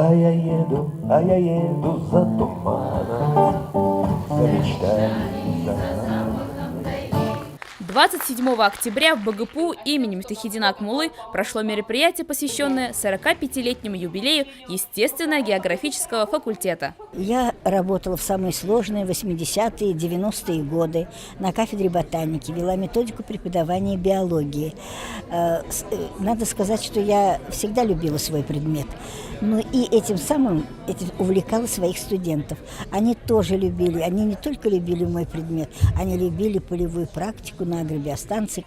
а я еду за туманом, за мечтами, за нами. 27 октября в БГПУ имени Мифтахиддина Акмуллы прошло мероприятие, посвященное 45-летнему юбилею естественно-географического факультета. Я работала в самые сложные 80-е, 90-е годы на кафедре ботаники, вела методику преподавания биологии. Надо сказать, что я всегда любила свой предмет, но и этим увлекала своих студентов. Они тоже любили, они не только любили мой предмет, они любили полевую практику на агробиостанции.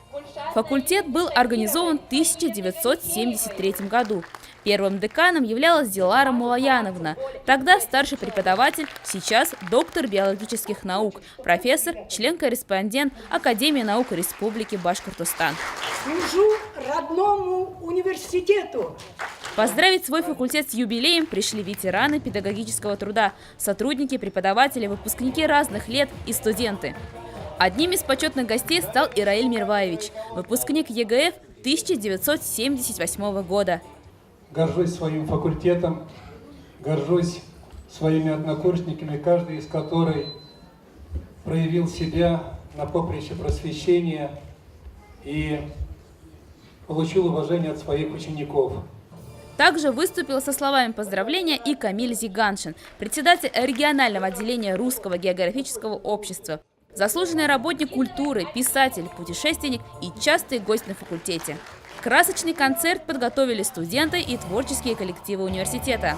Факультет был организован в 1973 году. Первым деканом являлась Дилара Мулаяновна, тогда старший преподаватель, сейчас доктор биологических наук, профессор, член-корреспондент Академии наук Республики Башкортостан. Служу родному университету. Поздравить свой факультет с юбилеем пришли ветераны педагогического труда, сотрудники, преподаватели, выпускники разных лет и студенты. Одним из почетных гостей стал Ираиль Мирваевич, выпускник ЕГФ 1978 года. Горжусь своим факультетом, горжусь своими однокурсниками, каждый из которых проявил себя на поприще просвещения и получил уважение от своих учеников. Также выступил со словами поздравления и Камиль Зиганшин, председатель регионального отделения Русского географического общества, заслуженный работник культуры, писатель, путешественник и частый гость на факультете. Красочный концерт подготовили студенты и творческие коллективы университета.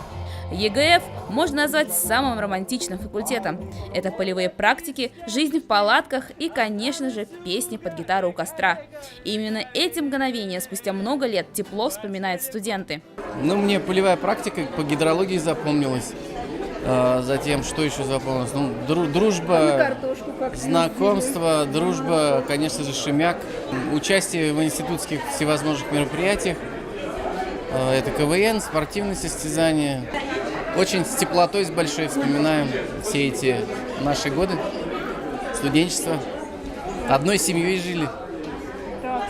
ЕГФ можно назвать самым романтичным факультетом. Это полевые практики, жизнь в палатках и, конечно же, песни под гитару у костра. И именно эти мгновения спустя много лет тепло вспоминают студенты. Мне полевая практика по гидрологии запомнилась. Затем, что еще запомнилось? Дружба, знакомство, дружба, конечно же, Шемяк. Участие в институтских всевозможных мероприятиях. Это КВН, спортивные состязания. Очень с теплотой, с большой вспоминаем все эти наши годы студенчества. Одной семьей жили. Да,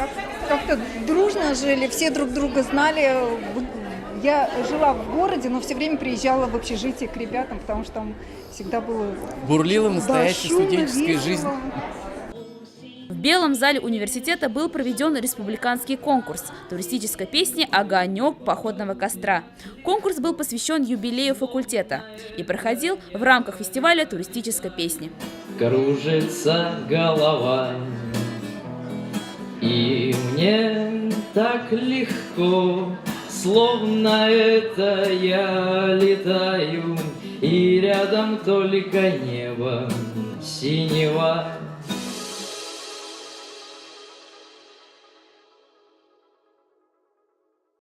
как-то дружно жили, все друг друга знали. Я жила в городе, но все время приезжала в общежитие к ребятам, потому что там всегда было... Бурлила настоящая студенческая жизнь. В Белом зале университета был проведен республиканский конкурс туристической песни «Огонек походного костра». Конкурс был посвящен юбилею факультета и проходил в рамках фестиваля туристической песни. Кружится голова, и мне так легко, словно это я летаю, и рядом только небо синего.